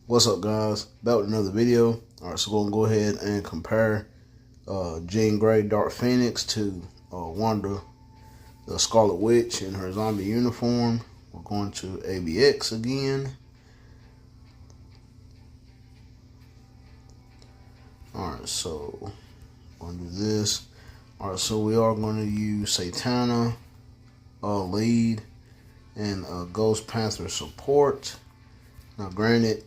What's up, guys? Back with another video. Alright, so we're gonna go ahead and compare Jean Grey Dark Phoenix to Wanda the Scarlet Witch in her zombie uniform. We're going to ABX again. Alright, so I'm gonna do this. Alright, so we are gonna use Satana lead and Ghost Panther support. Now granted,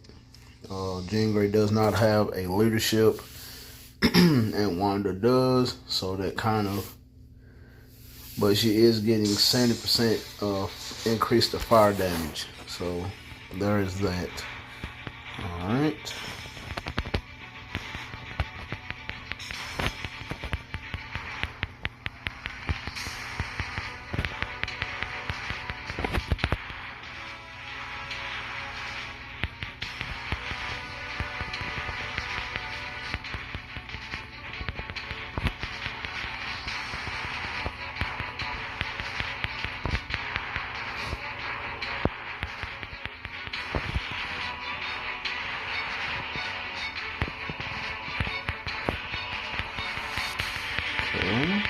Jean Grey does not have a leadership and Wanda does, so that kind of, but she is getting 70% increase to fire damage, so there is that. Alright. Okay.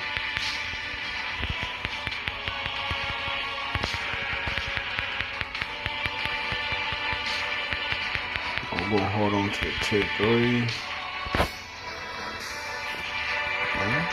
I'm gonna hold on to tier 3. Okay.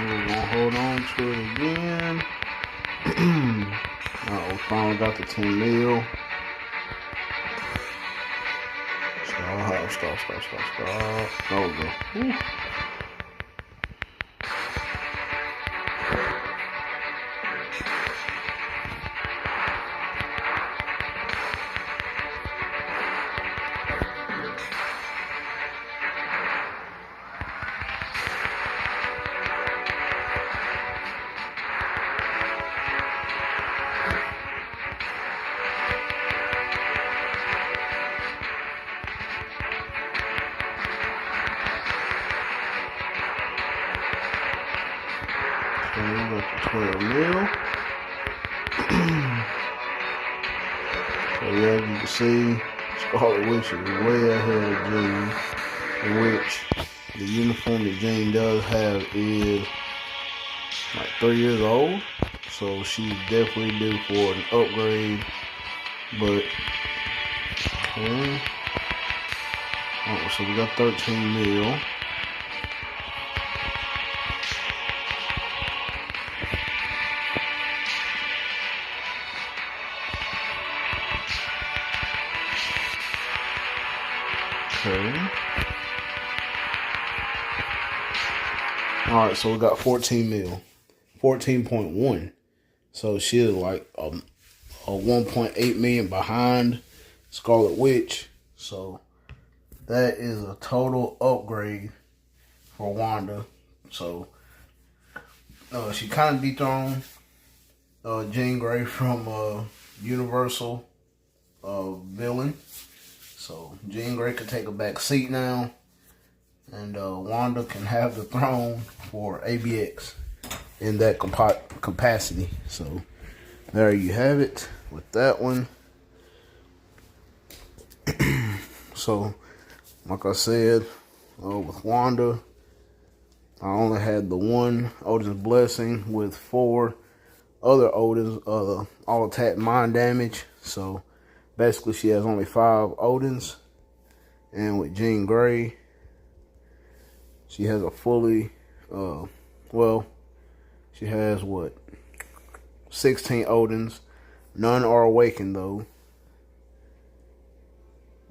We're gonna hold on to it again. We finally got the 10 mil. Stop. There we go. Whew. We got the 12 mil. So yeah, you can see Scarlet Witch is way ahead of Jean, in which the uniform that Jean does have is like 3 years old. So she's definitely due for an upgrade. But okay. Oh, so we got 13 mil. Okay. Alright, so we got 14 mil. 14.1. So she is like a 1.8 million behind Scarlet Witch. So that is a total upgrade for Wanda. So she kind of dethroned Jean Grey from Universal villain. So Jean Grey could take a back seat now, and Wanda can have the throne for ABX in that capacity. So there you have it with that one. So like I said, with Wanda, I only had the one Odin's Blessing with 4 other Odins, all attack mind damage. So basically she has only 5 Odins. And with Jean Grey, she has a fully, she has what? 16 Odins. None are awakened though.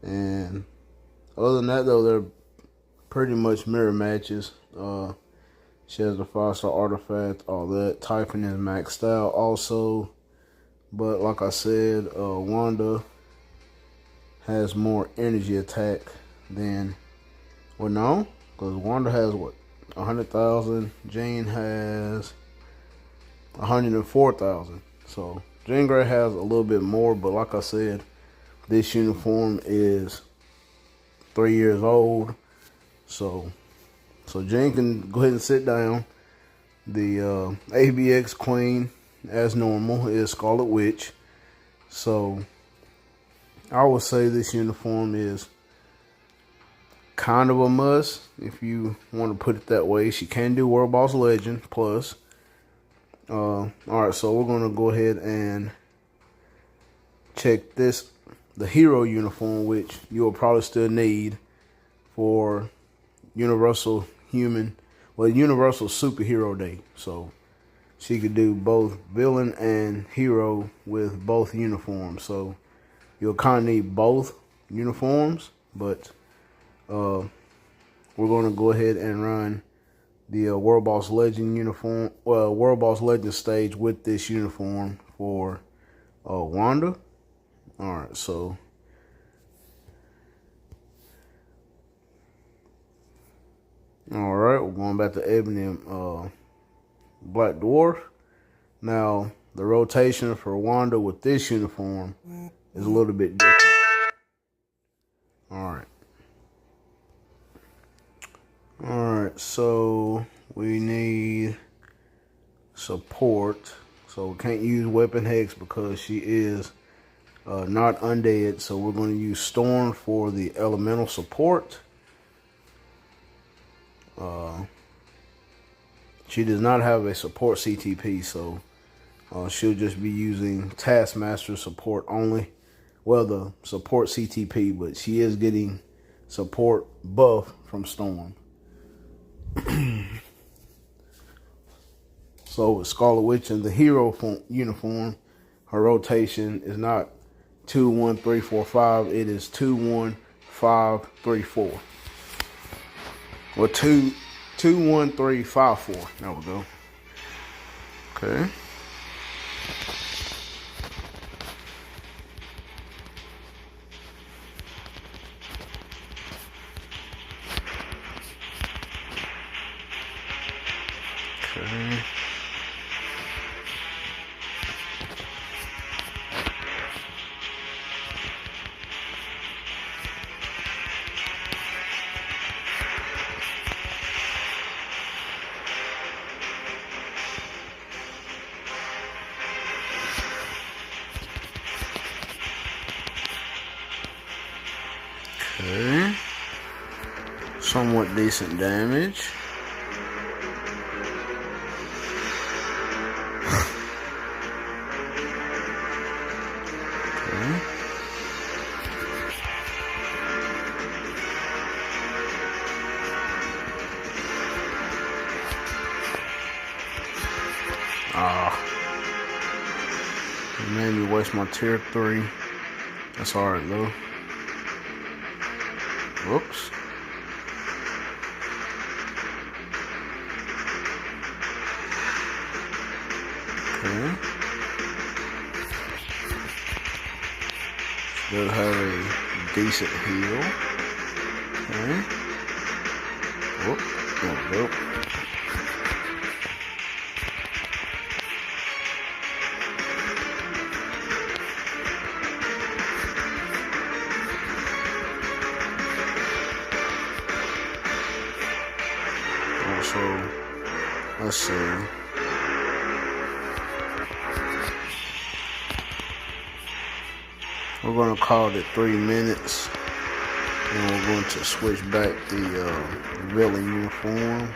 And other than that though, they're pretty much mirror matches. She has the 5-star artifact, all that. Typing is maxed out also. But like I said, Wanda has more energy attack than, well, no, because Wanda has what, 100,000. Jean has 104,000. So Jean Grey has a little bit more, but like I said, this uniform is 3 years old. So Jean can go ahead and sit down. The ABX Queen, as normal, is Scarlet Witch. So I would say this uniform is kind of a must if you want to put it that way. She can do World Boss Legend plus. Alright, so we're going to go ahead and check this, the hero uniform, which you'll probably still need for Universal Superhero Day. So she could do both villain and hero with both uniforms. So you'll kind of need both uniforms, but we're going to go ahead and run the World Boss Legend uniform, World Boss Legend stage with this uniform for Wanda. Alright, so alright, we're going back to Ebony and Black Dwarf. Now, the rotation for Wanda with this uniform is a little bit different. Alright. Alright, so we need support. So we can't use Weapon Hex because she is not undead. So we're going to use Storm for the elemental support. She does not have a support CTP, so she'll just be using Taskmaster support only. Well, the support CTP, but she is getting support buff from Storm. So with Scarlet Witch in the hero uniform, her rotation is not 2, 1, 3, 4, 5. It is 2, 1, 5, 3, 4. Well, 2, 1, 3, 5, 4. There we go. Okay. Okay. Okay. Somewhat decent damage. Okay. It made me waste my tier 3. That's alright though. Whoops. Okay. Does have a decent heal. Okay. Whoop. There we go. So let's see. We're going to call it 3 minutes, and we're going to switch back the villain uniform.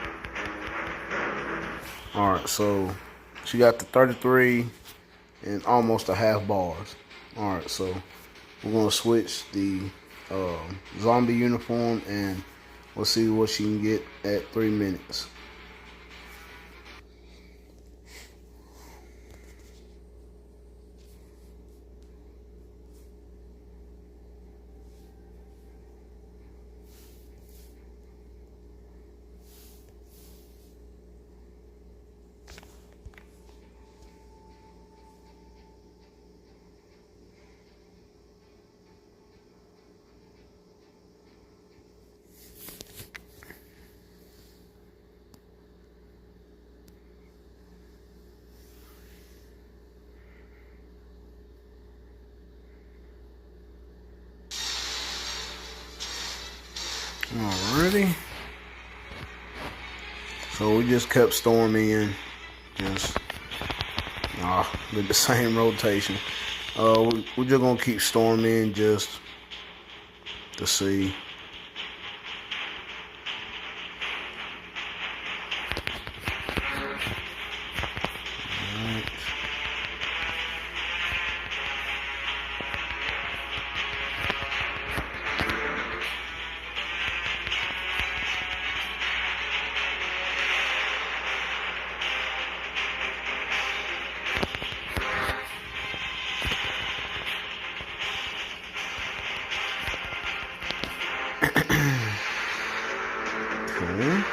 Alright, so she got the 33 and almost a half bars. Alright, so we're going to switch the zombie uniform, and we'll see what she can get at 3 minutes. Alrighty. So we just kept storming in. Just with the same rotation. We're just gonna keep storming just to see. Okay.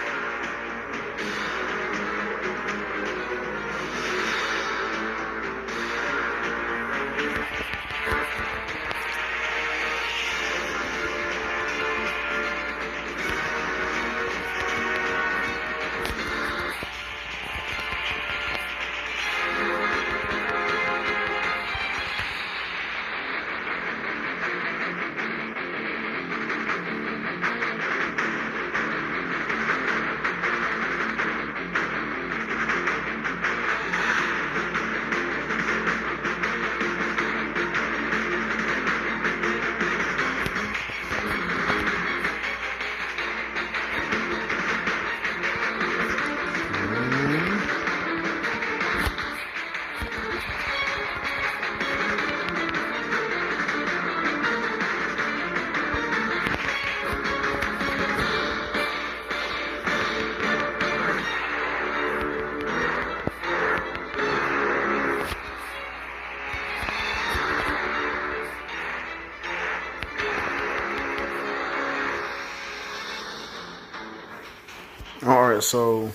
Alright, so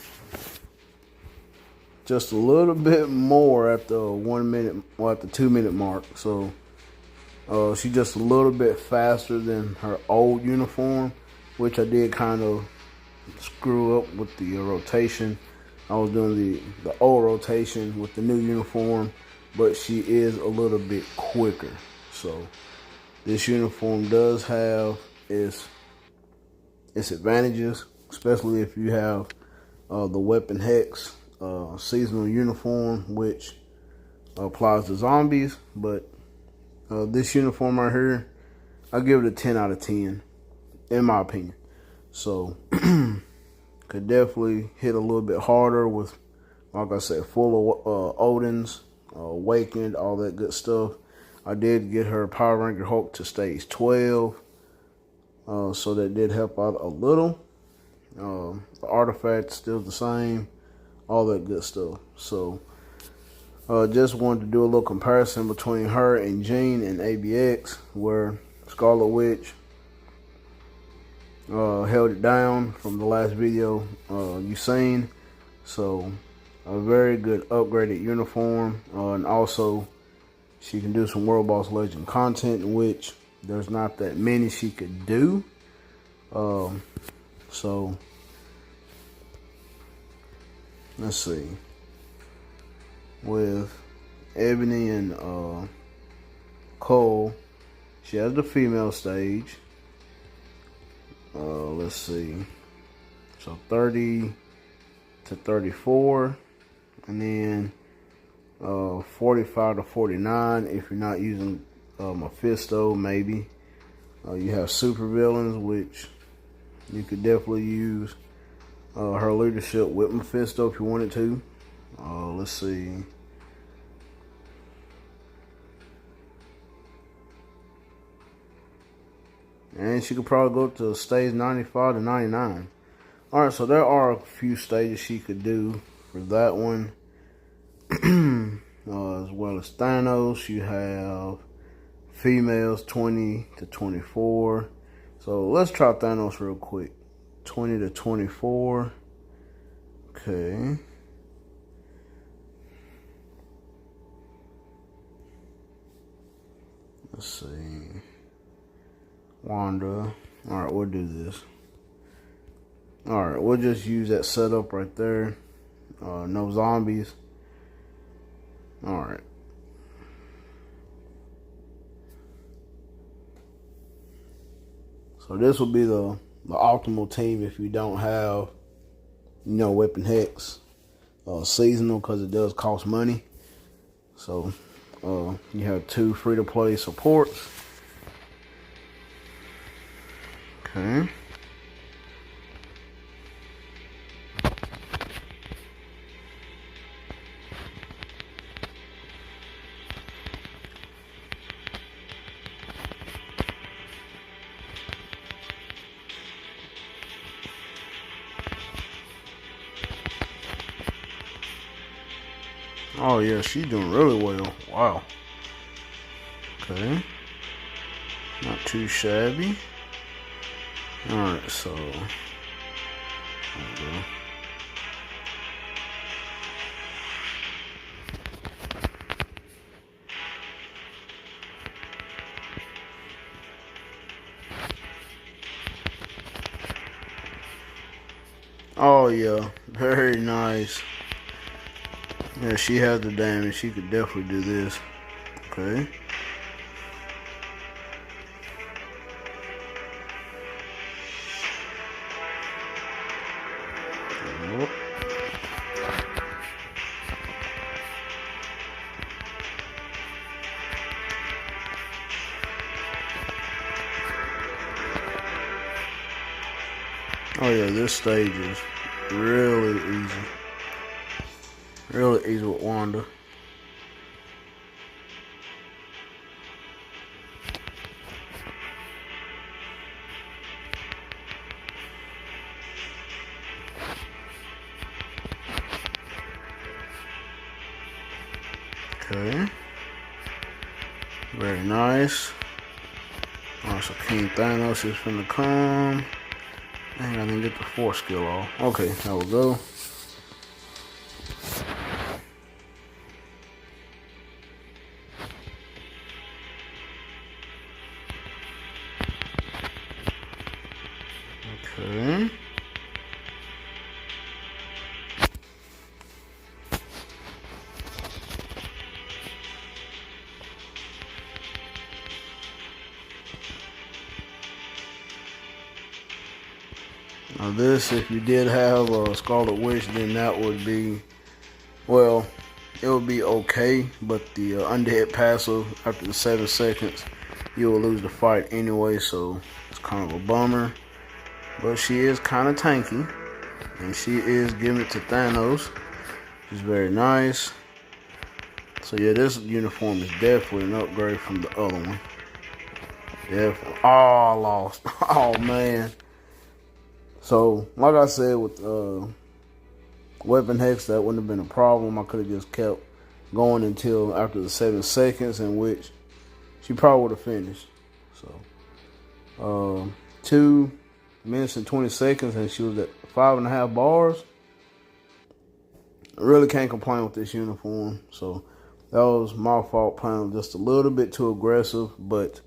just a little bit more at the 1 minute, well, at the 2 minute mark. So she's just a little bit faster than her old uniform, which I did kind of screw up with the rotation. I was doing the old rotation with the new uniform, but she is a little bit quicker. So this uniform does have its advantages, especially if you have the weapon hex seasonal uniform, which applies to zombies. But this uniform right here, I give it a 10 out of 10 in my opinion. So could definitely hit a little bit harder with, like I said, full of Odins, awakened, all that good stuff. I did get her Power Ranger Hulk to stage 12, so that did help out a little. The artifact still the same, all that good stuff. So just wanted to do a little comparison between her and Jean and ABX, where Scarlet Witch held it down from the last video you seen. So a very good upgraded uniform, and also she can do some World Boss Legend content, in which there's not that many she could do. So let's see, with Ebony and Cole, she has the female stage. Let's see, so 30 to 34, and then 45 to 49 if you're not using Mephisto. Maybe you have super villains, which you could definitely use her leadership with Mephisto if you wanted to. Let's see. And she could probably go to stage 95 to 99. Alright, so there are a few stages she could do for that one. As well as Thanos, you have females 20 to 24. So let's try Thanos real quick. 20 to 24. Okay. Let's see. Wanda. Alright, we'll do this. Alright, we'll just use that setup right there. No zombies. Alright. So this will be the the optimal team if you don't have, Weapon Hex seasonal, because it does cost money. So you have 2 free-to-play supports. Okay. Oh yeah, she's doing really well. Wow. Okay. Not too shabby. Alright, so there we go. Oh yeah, very nice. Yeah, she has the damage. She could definitely do this. Okay. Oh yeah, this stage is really easy. Really easy with Wanda. Okay. Very nice. Alright, so King Thanos is finna come. Dang, I didn't get the 4 skill off. Okay, there we go. Okay. Now this, if you did have a Scarlet Witch, then that would be, well, it would be okay, but the undead passive, after the 7 seconds, you will lose the fight anyway, so it's kind of a bummer. But she is kind of tanky, and she is giving it to Thanos, which is very nice. So yeah, this uniform is definitely an upgrade from the other one. Definitely. Oh, I lost. Oh, man. So, like I said, with Weapon Hex, that wouldn't have been a problem. I could have just kept going until after the 7 seconds, in which she probably would have finished. So, 2 minutes and 20 seconds, and she was at 5.5 bars. I really can't complain with this uniform. So, that was my fault, playing just a little bit too aggressive. But,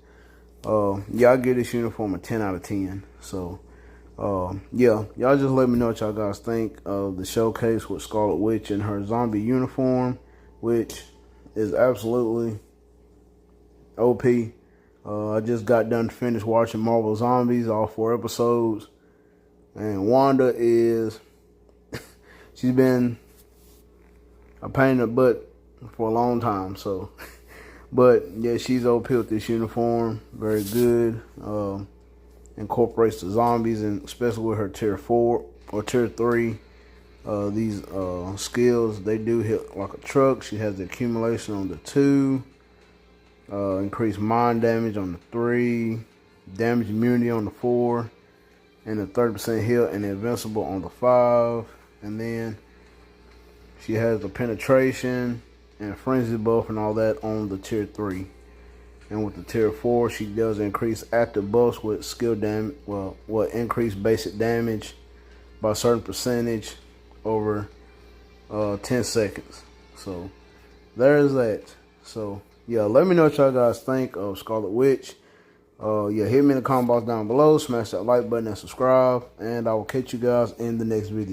yeah, I give this uniform a 10 out of 10. So, yeah, y'all just let me know what y'all guys think of the showcase with Scarlet Witch in her zombie uniform, which is absolutely OP. I just got done finished watching Marvel Zombies, all 4 episodes, and Wanda is, she's been a pain in the butt for a long time, so, but yeah, she's OP with this uniform, very good. Incorporates the zombies, and especially with her tier 4 or tier 3, these skills, they do hit like a truck. She has the accumulation on the 2, increased mind damage on the 3, damage immunity on the 4, and the 30% hit and invincible on the 5. And then she has the penetration and frenzy buff and all that on the tier 3. And with the tier 4, she does increase active buffs with skill damage. Well, increase basic damage by a certain percentage over 10 seconds. So there's that. So yeah, let me know what y'all guys think of Scarlet Witch. Yeah, hit me in the comment box down below. Smash that like button and subscribe. And I will catch you guys in the next video.